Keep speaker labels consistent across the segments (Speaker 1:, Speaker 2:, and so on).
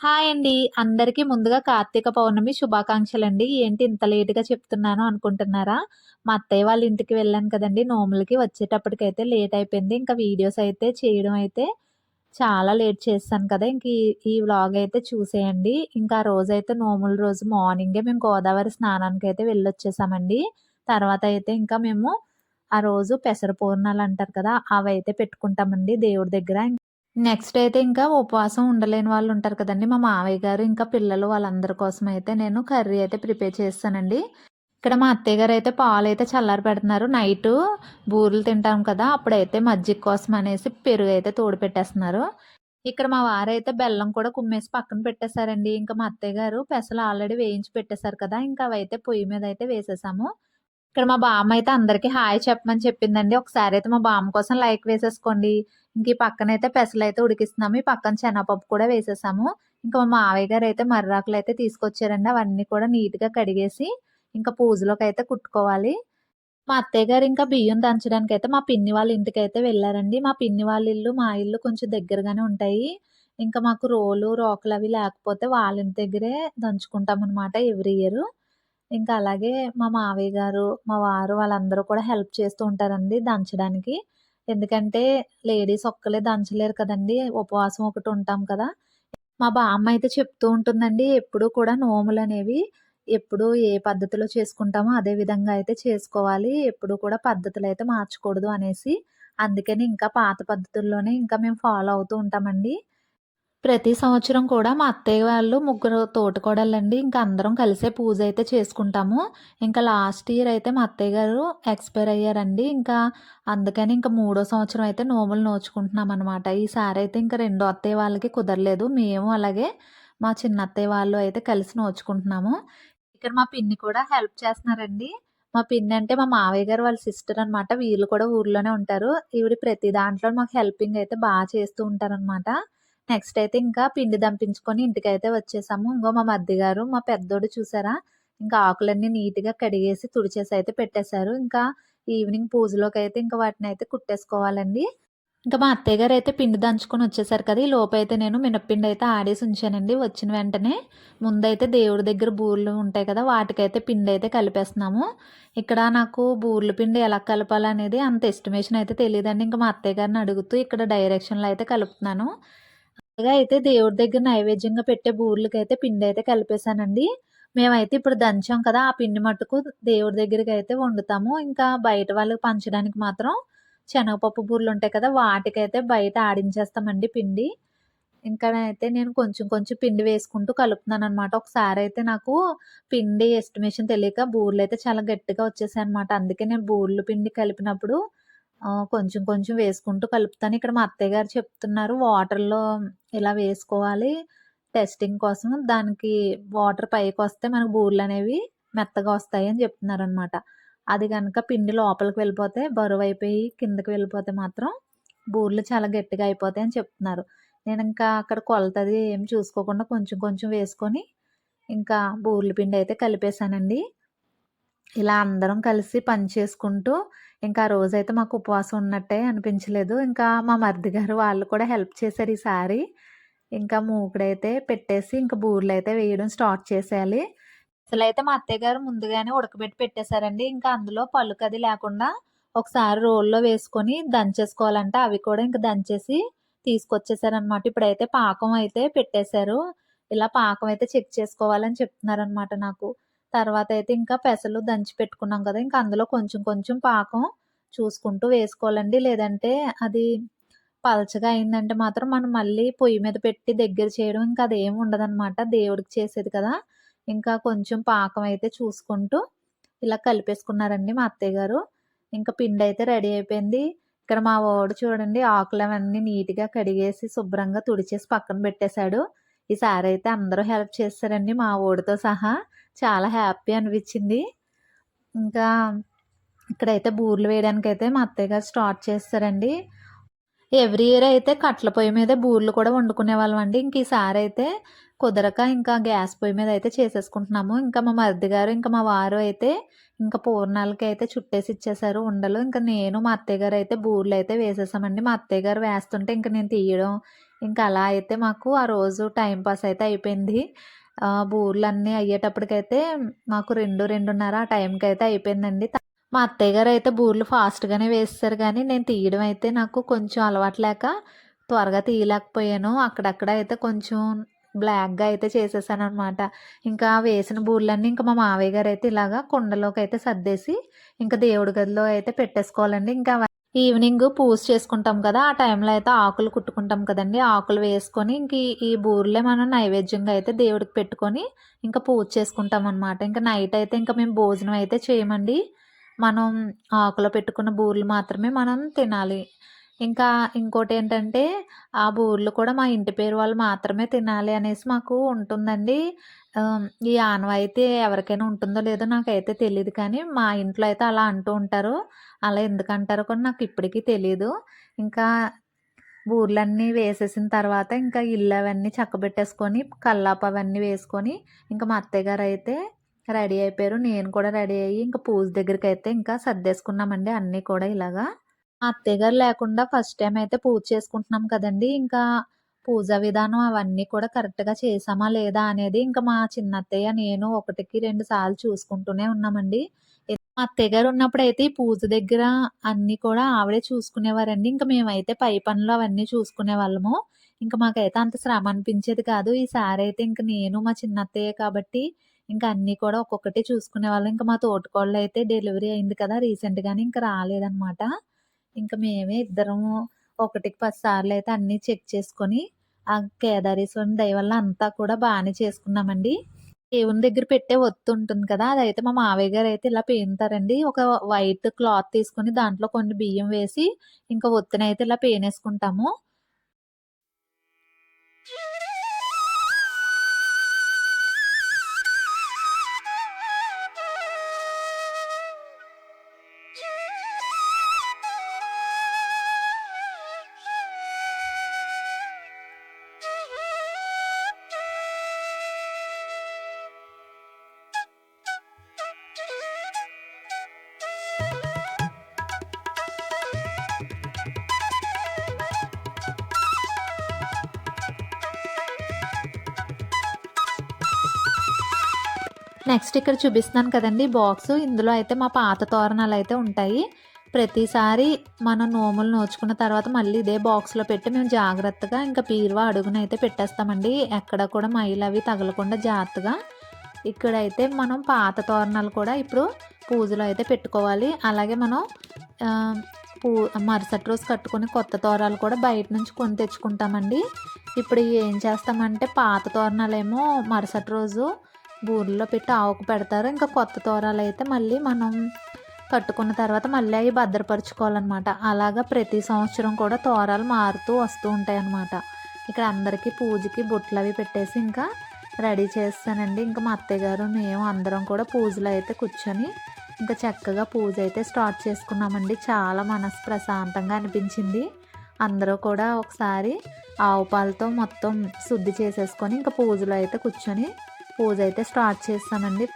Speaker 1: Hi అండి. అందరికీ ముందుగా కార్తీక పౌర్ణమి శుభాకాంక్షలండి. ఏంటి ఇంత లేట్‌గా చెప్తున్నాను అనుకుంటున్నారా? మా అత్తయ్య వాళ్ళ ఇంటికి వెళ్ళాను కదండీ నోములకి. వచ్చేటప్పటికైతే లేట్ అయిపోయింది. ఇంకా వీడియోస్ అయితే చేయడం అయితే చాలా లేట్ చేసేసాను కదా! ఇంక ఈ వ్లాగ్ అయితే చూసేయండి. ఇంకా ఆ రోజైతే నోముల రోజు మార్నింగే మేము గోదావరి స్నానానికైతే వెళ్ళొచ్చేసామండి. తర్వాత అయితే ఇంకా మేము ఆ రోజు పెసర పూర్ణాలంటారు కదా! అవైతే పెట్టుకుంటామండి దేవుడి దగ్గర. నెక్స్ట్ అయితే ఇంకా ఉపవాసం ఉండలేని వాళ్ళు ఉంటారు కదండీ! మా మావయ్య గారు, ఇంకా పిల్లలు వాళ్ళందరి కోసం అయితే నేను కర్రీ అయితే ప్రిపేర్ చేసేసానండి. ఇక్కడ మా అత్తయ్య గారైతే పాలైతే చల్లారి పెడుతున్నారు. నైటు బూరెలు తింటాం కదా! అప్పుడైతే మజ్జిగ కోసం అనేసి పెరుగైతే తోడు పెట్టేస్తున్నారు. ఇక్కడ మా వారైతే బెల్లం కూడా కుమ్మేసి పక్కన పెట్టేసారండి. ఇంకా మా అత్తయ్య గారు పెసలు ఆల్రెడీ వేయించి పెట్టేసారు కదా! ఇంకా అవైతే పొయ్యి మీద అయితే వేసేసాము. ఇక్కడ మా బామ్మయితే అందరికి హాయ్ చెప్పమని చెప్పిందండి. ఒకసారైతే మా బామ్మ కోసం లైక్ వేసేసుకోండి. ఇంక ఈ పక్కనైతే పెసలైతే ఉడికిస్తున్నాము. ఈ పక్కన శనగపప్పు కూడా వేసేసాము. ఇంకా మా మావయ్య గారైతే మర్రాకులైతే తీసుకొచ్చారండి. అవన్నీ కూడా నీట్‌గా కడిగేసి, ఇంకా పూజలోకైతే కుట్టుకోవాలి. మా అత్తయ్య గారు ఇంకా బియ్యం దంచడానికైతే మా పిన్ని వాళ్ళ ఇంటికైతే వెళ్లారండి. మా పిన్ని వాళ్ళ ఇల్లు, మా ఇల్లు కొంచెం దగ్గరగానే ఉంటాయి. ఇంకా మాకు రోకలవి లేకపోతే వాళ్ళ ఇంటి దగ్గరే దంచుకుంటామనమాట ఎవ్రీ ఇయరు. ఇంకా అలాగే మా మావయ్య గారు, మా వారు వాళ్ళందరూ కూడా హెల్ప్ చేస్తూ ఉంటారండి దంచడానికి. ఎందుకంటే లేడీస్ ఒక్కళ్ళే దంచలేరు కదండీ! ఉపవాసం ఒకటి ఉంటాం కదా! మా బామ్మ అయితే చెప్తూ ఉంటుందండి. ఎప్పుడూ కూడా నోములనేవి ఎప్పుడు ఏ పద్ధతిలో చేసుకుంటామో అదే విధంగా అయితే చేసుకోవాలి. ఎప్పుడు కూడా పద్ధతులైతే మార్చకూడదు అనేసి. అందుకని ఇంకా పాత పద్ధతుల్లోనే ఇంకా మేము ఫాలో అవుతూ ఉంటామండి. ప్రతి సంవత్సరం కూడా మా అత్తయ్య వాళ్ళు ముగ్గురు తోటికోడళ్ళండి. ఇంక అందరం కలిసే పూజ అయితే చేసుకుంటాము. ఇంకా లాస్ట్ ఇయర్ అయితే మా అత్తయ్య గారు ఎక్స్‌పైర్ అయ్యారండి. ఇంకా అందుకని ఇంక మూడో సంవత్సరం అయితే నోములు నోచుకుంటున్నామనమాట. ఈసారైతే ఇంక రెండో అత్తయ్య వాళ్ళకి కుదరలేదు. మేము అలాగే మా చిన్న అత్తయ్య వాళ్ళు అయితే కలిసి నోచుకుంటున్నాము. ఇక్కడ మా పిన్ని కూడా హెల్ప్ చేస్తున్నారండి. మా పిన్ని అంటే మా మావయ్య గారు వాళ్ళ సిస్టర్ అనమాట. వీళ్ళు కూడా ఊర్లోనే ఉంటారు. ఈవిడ ప్రతి దాంట్లో మాకు హెల్పింగ్ అయితే చేస్తూ ఉంటారనమాట. నెక్స్ట్ అయితే ఇంకా పిండి దంపించుకొని ఇంటికైతే వచ్చేసాము. ఇంగో మా మరిది గారు, మా పెద్దోడు చూసారా, ఇంకా ఆకులన్నీ నీట్‌గా కడిగేసి, తుడిచేసి అయితే పెట్టేశారు. ఇంకా ఈవినింగ్ పూజలోకైతే ఇంకా వాటినైతే కుట్టేసుకోవాలండి. ఇంకా మా అత్తయ్య గారైతే పిండి దంచుకొని వచ్చేసారు కదా! ఈ లోపైతే నేను మినప్పిండి అయితే ఆడేసి ఉంచానండి. వచ్చిన వెంటనే ముందైతే దేవుడి దగ్గర బూరెలు ఉంటాయి కదా! వాటికైతే పిండైతే కలిపేస్తున్నాము. ఇక్కడ నాకు బూరెల పిండి ఎలా కలపాలనేది అంత ఎస్టిమేషన్ అయితే తెలీదండి. ఇంక మా అత్తయ్య గారిని అడుగుతూ ఇక్కడ డైరెక్షన్‌లో అయితే కలుపుతున్నాను. ముందుగా అయితే దేవుడి దగ్గర నైవేద్యంగా పెట్టే బూరెలకైతే పిండైతే కలిపేసానండి. మేమైతే ఇప్పుడు దంచాం కదా! ఆ పిండి మట్టుకు దేవుడి దగ్గరికైతే వండుతాము. ఇంకా బయట వాళ్ళకి పంచడానికి మాత్రం శనగపప్పు బూరెలుంటాయి కదా! వాటికైతే బయట ఆడించేస్తామండి పిండి. ఇంకనైతే నేను కొంచెం కొంచెం పిండి వేసుకుంటూ కలుపుతున్నాననమాట. ఒకసారయితే నాకు పిండి ఎస్టిమేషన్ తెలియక బూరెలైతే చాలా గట్టిగా వచ్చేసాయనమాట. అందుకే నేను బూరెలు పిండి కలిపినప్పుడు కొంచెం కొంచెం వేసుకుంటూ కలుపుతాను. ఇక్కడ మా అత్తయ్య గారు చెప్తున్నారు వాటర్‌లో ఇలా వేసుకోవాలి టెస్టింగ్ కోసం. దానికి వాటర్ పైకొస్తే మనకు బూరెలనేవి మెత్తగా వస్తాయి అని చెప్తున్నారనమాట. అది గనక పిండి లోపలికి వెళ్ళిపోతే బరువైపోయి కిందకి వెళ్ళిపోతే మాత్రం బూరెలు చాలా గట్టిగా అయిపోతాయని చెప్తున్నారు. నేనింకా అక్కడ కొలతది ఏం చూసుకోకుండా కొంచెం కొంచెం వేసుకొని, ఇంకా బూరెల పిండయితే కలిపేసానండి. ఇలా అందరం కలిసి పని చేసుకుంటూ, ఇంకా ఆ రోజైతే మాకు ఉపవాసం ఉన్నట్టే అనిపించలేదు. ఇంకా మా మరిది గారు వాళ్ళు కూడా హెల్ప్ చేశారు ఈసారి. ఇంకా మూకుడైతే పెట్టేసి, ఇంక బూరెలయితే వేయడం స్టార్ట్ చేసేయాలి. అసలైతే మా అత్తయ్య గారు ముందుగానే ఉడకబెట్టి పెట్టేసారండి. ఇంకా అందులో పలుకది లేకుండా ఒకసారి రోల్లో వేసుకొని దంచేసుకోవాలంట. అవి కూడా ఇంక దంచేసి తీసుకొచ్చేసారనమాట. ఇప్పుడైతే పాకం అయితే పెట్టేశారు. ఇలా పాకం అయితే చెక్ చేసుకోవాలని చెప్తున్నారనమాట నాకు. తర్వాతయితే ఇంకా పెసలు దంచి పెట్టుకున్నాం కదా! ఇంకా అందులో కొంచెం కొంచెం పాకం చూసుకుంటూ వేసుకోవాలండి. లేదంటే అది పలచగా అయిందంటే మాత్రం మనం మళ్ళీ పొయ్యి మీద పెట్టి దగ్గర చేయడం ఇంకా అదేమి ఉండదనమాట. దేవుడికి చేసేది కదా! ఇంకా కొంచెం పాకం అయితే చూసుకుంటూ ఇలా కలిపేసుకున్నారండి మా అత్తయ్య గారు. ఇంకా పిండయితే రెడీ అయిపోయింది. ఇక్కడ మా వోడు చూడండి ఆకులవన్నీ నీట్‌గా కడిగేసి శుభ్రంగా తుడిచేసి పక్కన పెట్టేశాడు. ఈసారైతే అందరూ హెల్ప్ చేసేసారండి మా వోడితో సహా. చాలా హ్యాపీ అనిపిచ్చింది. ఇంకా ఇక్కడైతే బూరెలు వేయడానికైతే మా అత్తయ్య గారు స్టార్ట్ చేసేసారండి. ఎవ్రీ ఇయర్ అయితే కట్టెల పొయ్యి మీదే బూరెలు కూడా వండుకునేవాళ్ళమండి. ఇంక ఈసారైతే కుదరక ఇంకా గ్యాస్ పొయ్యి మీద అయితే చేసేసుకుంటున్నాము. ఇంకా మా మరిది గారు, ఇంకా మా వారు అయితే ఇంకా పూర్ణాలకి అయితే చుట్టేసి ఇచ్చేసారు ఉండలు. ఇంకా నేను, మా అత్తయ్య గారు అయితే బూరెలైతే వేసేసామండి. మా అత్తయ్య గారు వేస్తుంటే ఇంక నేను తీయడం, ఇంకా అలా అయితే మాకు ఆ రోజు టైం పాస్ అయితే అయిపోయింది. బూర్లన్నీ అయ్యేటప్పటికైతే మాకు 2, 2:30 ఆ టైంకైతే అయిపోయిందండి. మా అత్తయ్య గారైతే బూర్లు ఫాస్ట్‌గానే వేసేసారు గానీ, నేను తీయడం అయితే నాకు కొంచెం అలవాటు లేక త్వరగా తీయలేకపోయాను. అక్కడక్కడ అయితే కొంచెం బ్లాక్‌గా అయితే చేసేసాననమాట. ఇంకా వేసిన బూర్లన్నీ ఇంకా మా మావయ్య గారైతే ఇలాగా కుండలోకైతే సర్దేసి, ఇంకా దేవుడి గదిలో అయితే పెట్టేసుకోవాలండి. ఇంకా ఈవినింగ్ పూజ చేసుకుంటాం కదా! ఆ టైంలో అయితే ఆకులు కుట్టుకుంటాం కదండీ! ఆకులు వేసుకొని ఇంక ఈ బూరెలే మనం నైవేద్యంగా అయితే దేవుడికి పెట్టుకొని ఇంకా పూజ చేసుకుంటామనమాట. ఇంక నైట్ అయితే ఇంక మేము భోజనం అయితే చేయమండి. మనం ఆకులో పెట్టుకున్న బూరెలు మాత్రమే మనం తినాలి. ఇంకా ఇంకోటేంటంటే ఆ బూరెలు కూడా మా ఇంటి పేరు వాళ్ళు మాత్రమే తినాలి అనేసి మాకు ఉంటుందండి. ఈ ఆనవాయితీ ఎవరికైనా ఉంటుందో లేదో నాకైతే తెలీదు కానీ మా ఇంట్లో అయితే అలా అంటూ ఉంటారు. అలా ఎందుకంటారో కూడా నాకు ఇప్పటికి తెలీదు. ఇంకా బూర్లన్నీ వేసేసిన తర్వాత ఇంకా ఇల్లు అవన్నీ చక్కబెట్టేసుకొని, కల్లాపు అవన్నీ వేసుకొని, ఇంకా మా అత్తయ్య గారైతే రెడీ అయిపోయారు. నేను కూడా రెడీ అయ్యి ఇంకా పూజ దగ్గరికైతే ఇంకా సర్దేసుకున్నామండి అన్నీ కూడా ఇలాగా. మా అత్తయ్య గారు లేకుండా ఫస్ట్ టైమ్ అయితే పూజ చేసుకుంటున్నాం కదండీ! ఇంకా పూజా విధానం అవన్నీ కూడా కరెక్ట్‌గా చేశామా లేదా అనేది ఇంకా మా చిన్నత్తయ్య, నేను ఒకటికి 2 సార్లు చూసుకుంటూనే ఉన్నామండి. మా అత్తయ్య గారు ఉన్నప్పుడైతే ఈ పూజ దగ్గర అన్నీ కూడా ఆవిడే చూసుకునేవారండి. ఇంక మేమైతే పై పనులు అవన్నీ చూసుకునేవాళ్ళము. ఇంక మాకైతే అంత శ్రమ అనిపించేది కాదు. ఈసారైతే ఇంక నేను, మా చిన్నత్తయ్య కాబట్టి ఇంక అన్నీ కూడా ఒక్కొక్కటి చూసుకునేవాళ్ళం. ఇంక మా తోటికోడలైతే డెలివరీ అయింది కదా! రీసెంట్‌గానే ఇంక రాలేదనమాట. ఇంక మేమే ఇద్దరము ఒకటికి 10 సార్లయితే అన్నీ చెక్ చేసుకొని, ఆ కేదారేశ్వరుని దయ వల్ల అంతా కూడా బానే చేసుకున్నామండి. దేవుని దగ్గర పెట్టే ఒత్తుంటుంది కదా! అదైతే మా మావయ్య గారైతే ఇలా పేనుతారండి. ఒక వైట్ క్లాత్ తీసుకొని దాంట్లో కొన్ని బియ్యం వేసి, ఇంకా ఒత్తినైతే ఇలా పేనేసుకుంటాము. నెక్స్ట్ ఇక్కడ చూపిస్తున్నాను కదండీ బాక్సు. ఇందులో అయితే మా పాత తోరణాలయితే ఉంటాయి. ప్రతిసారి మనం నోములు నోచుకున్న తర్వాత మళ్ళీ ఇదే బాక్స్‌లో పెట్టి మేము జాగ్రత్తగా ఇంకా బీరువా అడుగునైతే పెట్టేస్తామండి. ఎక్కడ కూడా మైలవి తగలకుండా జాగ్రత్తగా. ఇక్కడైతే మనం పాత తోరణాలు కూడా ఇప్పుడు పూజలో అయితే పెట్టుకోవాలి. అలాగే మనం ఆహ్, పూ మరుసటి రోజు కట్టుకునే కొత్త తోరాలు కూడా బయట నుంచి కొని తెచ్చుకుంటామండి. ఇప్పుడు ఏం చేస్తామంటే పాత తోరణాలేమో మరుసటి రోజు బూరిలో పెట్టి ఆవుకు పెడతారు. ఇంకా కొత్త తోరాలైతే మళ్ళీ మనం కట్టుకున్న తర్వాత మళ్ళీ అయి భద్రపరుచుకోవాలనమాట. అలాగా ప్రతి సంవత్సరం కూడా తోరాలు మారుతూ వస్తూ ఉంటాయన్నమాట. ఇక్కడ అందరికీ పూజకి బొట్లవి పెట్టేసి ఇంకా రెడీ చేస్తానండి. ఇంకా మా అత్తయ్య గారు, మేము అందరం కూడా పూజలో అయితే కూర్చొని ఇంకా చక్కగా పూజ అయితే స్టార్ట్ చేసుకున్నామండి. చాలా మనసు ప్రశాంతంగా అనిపించింది. అందరూ కూడా ఒకసారి ఆవు పాలతో మొత్తం శుద్ధి చేసేసుకొని ఇంకా పూజలో అయితే కూర్చొని పూజ అయితే స్టార్ట్ చేస్తామండి.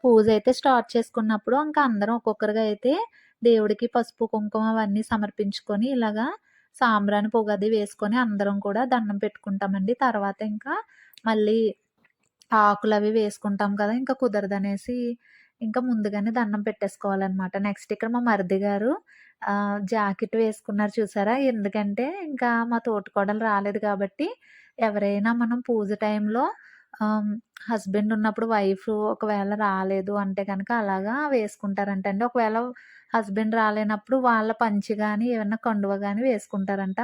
Speaker 1: పూజ అయితే స్టార్ట్ చేసుకున్నప్పుడు ఇంకా అందరం ఒక్కొక్కరుగా అయితే దేవుడికి పసుపు, కుంకుమ అవన్నీ సమర్పించుకొని ఇలాగా సాంబ్రాణి పొగది వేసుకొని అందరం కూడా దండం పెట్టుకుంటామండి. తర్వాత ఇంకా మళ్ళీ ఆకులవి వేసుకుంటాం కదా! ఇంకా కుదరదనేసి ఇంకా ముందుగానే దండం పెట్టేసుకోవాలనమాట. నెక్స్ట్ ఇక్కడ మా మరిది గారు జాకెట్ వేసుకున్నారు చూసారా? ఎందుకంటే ఇంకా మా తోటికోడలు రాలేదు కాబట్టి ఎవరైనా మనం పూజ టైంలో ఆహ్, హస్బెండ్ ఉన్నప్పుడు వైఫ్ ఒకవేళ రాలేదు అంటే గనక అలాగా వేసుకుంటారంటండి. ఒకవేళ హస్బెండ్ రాలేనప్పుడు వాళ్ళ పంచె గాని, ఏమన్నా కండువ గాని వేసుకుంటారంట.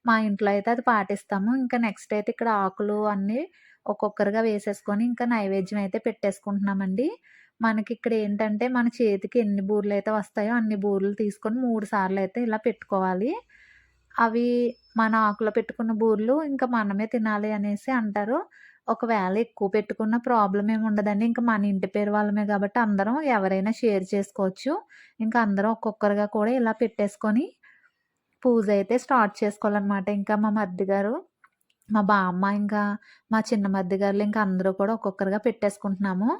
Speaker 1: మా ఇంట్లో అయితే అది పాటిస్తాము. ఇంకా నెక్స్ట్ అయితే ఇక్కడ ఆకులు అన్నీ ఒక్కొక్కరుగా వేసేసుకొని ఇంకా నైవేద్యం అయితే పెట్టేసుకుంటున్నామండి. మనకిక్కడ ఏంటంటే మన చేతికి ఎన్ని బూరెలైతే వస్తాయో అన్ని బూరెలు తీసుకొని 3 సార్లయితే ఇలా పెట్టుకోవాలి. అవి మన ఆకులో పెట్టుకున్న బూరెలు ఇంకా మనమే తినాలి అనేసి అంటారు. ఒకవేళ ఎక్కువ పెట్టుకున్న ప్రాబ్లమ్ ఏమి ఉండదండి. ఇంక మన ఇంటి పేరు వాళ్ళమే కాబట్టి అందరం ఎవరైనా షేర్ చేసుకోవచ్చు. ఇంకా అందరం ఒక్కొక్కరుగా కూడా ఇలా పెట్టేసుకొని పూజ అయితే స్టార్ట్ చేసుకోవాలనమాట. ఇంకా మా మరిది గారు, మా బామ్మ, ఇంకా మా చిన్న మరిది గారులు ఇంకా అందరూ కూడా ఒక్కొక్కరుగా పెట్టేసుకుంటున్నాము.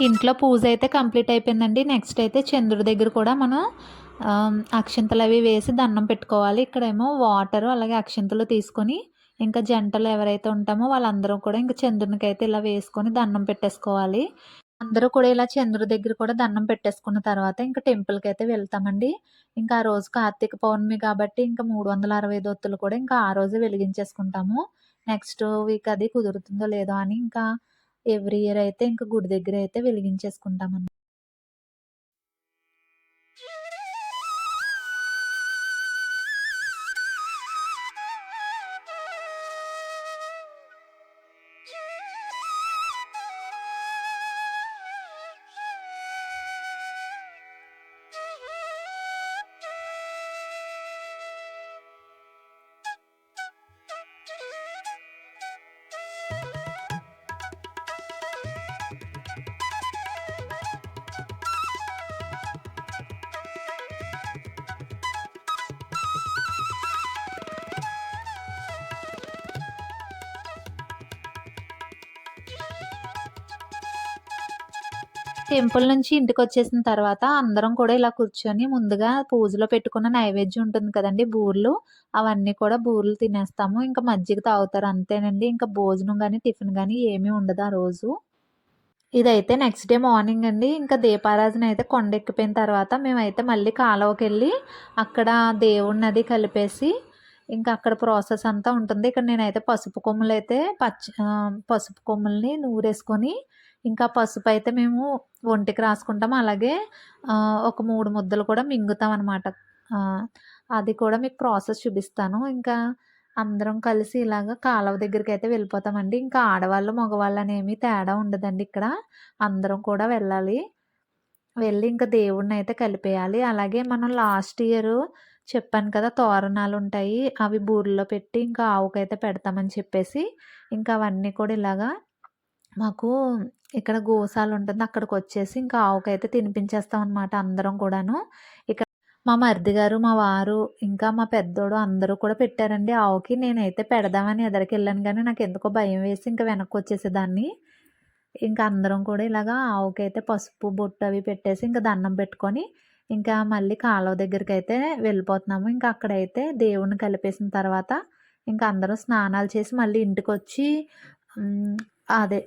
Speaker 1: ఇంట్లో పూజ అయితే కంప్లీట్ అయిపోయిందండి. నెక్స్ట్ అయితే చంద్రుడి దగ్గర కూడా మనం అక్షింతలవి వేసి దండం పెట్టుకోవాలి. ఇక్కడేమో వాటరు అలాగే అక్షింతలు తీసుకొని ఇంకా జంటలు ఎవరైతే ఉంటామో వాళ్ళందరూ కూడా ఇంక చంద్రునికైతే ఇలా వేసుకొని దండం పెట్టేసుకోవాలి. అందరూ కూడా ఇలా చంద్రుడి దగ్గర కూడా దండం పెట్టేసుకున్న తర్వాత ఇంక టెంపుల్‌కైతే వెళ్తామండి. ఇంకా ఆ రోజు కార్తీక పౌర్ణమి కాబట్టి ఇంకా 365 ఒత్తులు కూడా ఇంకా ఆ రోజే వెలిగించేసుకుంటాము. నెక్స్ట్ వీక్ అది కుదురుతుందో లేదో అని ఇంకా ఎవ్రీ ఇయర్ అయితే ఇంక గుడి దగ్గరైతే వెలిగించేసుకుంటామన్నమాట. టెంపుల్ నుంచి ఇంటికొచ్చేసిన తర్వాత అందరం కూడా ఇలా కూర్చొని ముందుగా పూజలో పెట్టుకున్న నైవేద్యం ఉంటుంది కదండీ! బూర్లు. అవన్నీ కూడా బూర్లు తినేస్తాము. ఇంకా మజ్జిగ తాగుతారు అంతేనండి. ఇంకా భోజనం గాని, టిఫిన్ గాని ఏమీ ఉండదు ఆ రోజు. ఇదైతే నెక్స్ట్ డే మార్నింగ్ అండి. ఇంకా దీపారాధన అయితే కొండెక్కిపోయిన తర్వాత మేమైతే మళ్ళీ కాలువకెళ్ళి అక్కడ దేవుడినది కలిపేసి ఇంకా అక్కడ ప్రాసెస్ అంతా ఉంటుంది. ఇక్కడ నేనైతే పసుపు కొమ్ములని నూరేసుకొని, ఇంకా పసుపయితే మేము ఒంటికి రాసుకుంటాం. అలాగే ఒక 3 ముద్దలు కూడా మింగుతామనమాట. అది కూడా మీకు ప్రాసెస్ చూపిస్తాను. ఇంకా అందరం కలిసి ఇలాగ కాలవ దగ్గరికైతే వెళ్ళిపోతామండి. ఇంకా ఆడవాళ్ళు, మగవాళ్ళనేమి తేడా ఉండదండి ఇక్కడ. అందరం కూడా వెళ్ళాలి. వెళ్ళి ఇంకా దేవుడినైతే కలిపేయాలి. అలాగే మనం లాస్ట్ ఇయరు చెప్పాను కదా! తోరణాలుంటాయి. అవి బూరెలో పెట్టి ఇంకా ఆవుకైతే పెడతామని చెప్పేసి, ఇంకా అవన్నీ కూడా ఇలాగా మాకు ఇక్కడ గోశాలుంటుంది. అక్కడికొచ్చేసి ఇంకా ఆవుకైతే తినిపించేస్తామనమాట అందరం కూడాను. ఇక మా మరిది గారు, మా వారు, ఇంకా మా పెద్దోడు అందరూ కూడా పెట్టారండి ఆవుకి. నేనైతే పెడదామని ఎదరికెళ్ళాను గానీ నాకెందుకో భయం వేసి ఇంక వెనక్కొచ్చేసేదాన్ని. ఇంకా అందరం కూడా ఇలాగా ఆవుకైతే పసుపు, బొట్టు అవి పెట్టేసి ఇంకా దండం పెట్టుకొని, ఇంకా మళ్ళీ కాలువ దగ్గరికైతే వెళ్ళిపోతున్నాము. ఇంకా అక్కడైతే దేవుడిని కలిపేసిన తర్వాత ఇంకా అందరూ స్నానాలు చేసి మళ్ళీ ఇంటికొచ్చి హ్మ్. అదే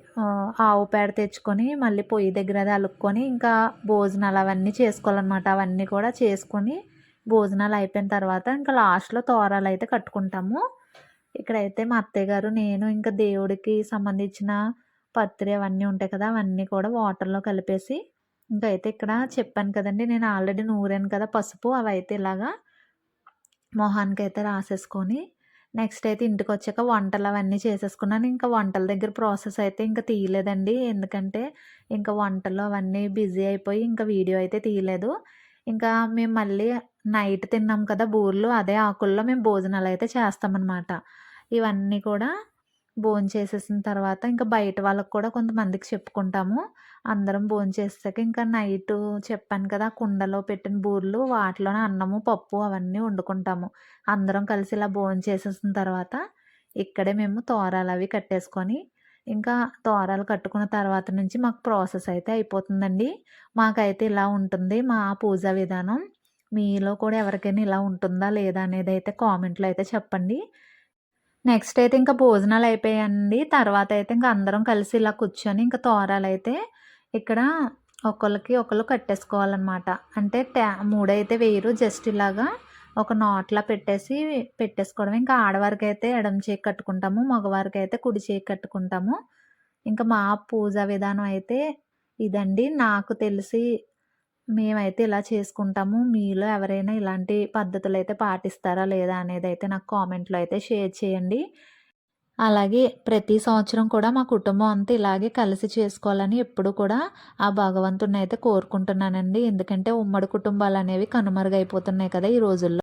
Speaker 1: ఆవు పేడ తెచ్చుకొని మళ్ళీ పొయ్యి దగ్గర అది అలుక్కొని ఇంకా భోజనాలు అవన్నీ చేసుకోవాలనమాట. అవన్నీ కూడా చేసుకొని భోజనాలు అయిపోయిన తర్వాత ఇంకా లాస్ట్‌లో తోరాలైతే కట్టుకుంటాము. ఇక్కడైతే మా అత్తయ్య గారు, నేను ఇంకా దేవుడికి సంబంధించిన పత్రి అవన్నీ ఉంటాయి కదా! అవన్నీ కూడా వాటర్‌లో కలిపేసి ఇంకైతే ఇక్కడ చెప్పాను కదండీ! నేను ఆల్రెడీ నూరాను కదా పసుపు. అవైతే ఇలాగా మొహానికైతే రాసేసుకొని, నెక్స్ట్ అయితే ఇంటికొచ్చాక వంటలవన్నీ చేసేసుకున్నాను. ఇంకా వంటల దగ్గర ప్రాసెస్ అయితే ఇంక తీయలేదండి. ఎందుకంటే, ఇంక వంటలు అవన్నీ బిజీ అయిపోయి ఇంక వీడియో అయితే తీయలేదు. ఇంకా మేము మళ్ళీ నైట్ తిన్నాం కదా బూరెలు, అదే ఆకుల్లో మేము భోజనాలైతే చేస్తామనమాట. ఇవన్నీ కూడా భోంచేసేసిన తర్వాత ఇంకా బయట వాళ్ళకి కూడా కొంతమందికి చెప్పుకుంటాము. అందరం భోంచేసాక ఇంకా నైటు చెప్పాను కదా! కుండలో పెట్టిన బూరెలు వాటిలోనే అన్నము, పప్పు అవన్నీ వండుకుంటాము. అందరం కలిసి ఇలా భోంచేసేసిన తర్వాత ఇక్కడే మేము తోరాలవి కట్టేసుకొని, ఇంకా తోరాలు కట్టుకున్న తర్వాత నుంచి మాకు ప్రాసెస్ అయితే అయిపోతుందండి. మాకైతే ఇలా ఉంటుంది మా పూజా విధానం. మీలో కూడా ఎవరికైనా ఇలా ఉంటుందా లేదా అనేదైతే కామెంట్‌లో అయితే చెప్పండి. నెక్స్ట్ అయితే ఇంకా భోజనాలయిపోయాయండి. తర్వాతయితే ఇంక అందరం కలిసి ఇలా కూర్చొని ఇంక తోరాలైతే ఇక్కడ ఒకళ్ళకి ఒకళ్ళు కట్టేసుకోవాలనమాట. అంటే మూడైతే వేయరు. జస్ట్ ఇలాగా ఒక నాట్‌లా పెట్టేసుకోవడమే. ఇంకా ఆడవారికైతే ఎడమ చేయికి కట్టుకుంటాము. మగవారికైతే కుడి చేయికి కట్టుకుంటాము. ఇంకా మా పూజా విధానం అయితే ఇదండి. నాకు తెలిసి మేమైతే ఇలా చేసుకుంటాము. మీలో ఎవరైనా ఇలాంటి పద్ధతులైతే పాటిస్తారా లేదా అనేదైతే నాకు కామెంట్‌లో అయితే షేర్ చేయండి. అలాగే ప్రతి సంవత్సరం కూడా మా కుటుంబం అంతా ఇలాగే కలిసి చేసుకోవాలని ఎప్పుడూ కూడా ఆ భగవంతుడినైతే కోరుకుంటున్నానండి. ఎందుకంటే ఉమ్మడి కుటుంబాలనేవి కనుమరుగైపోతున్నాయి కదా ఈ రోజుల్లో.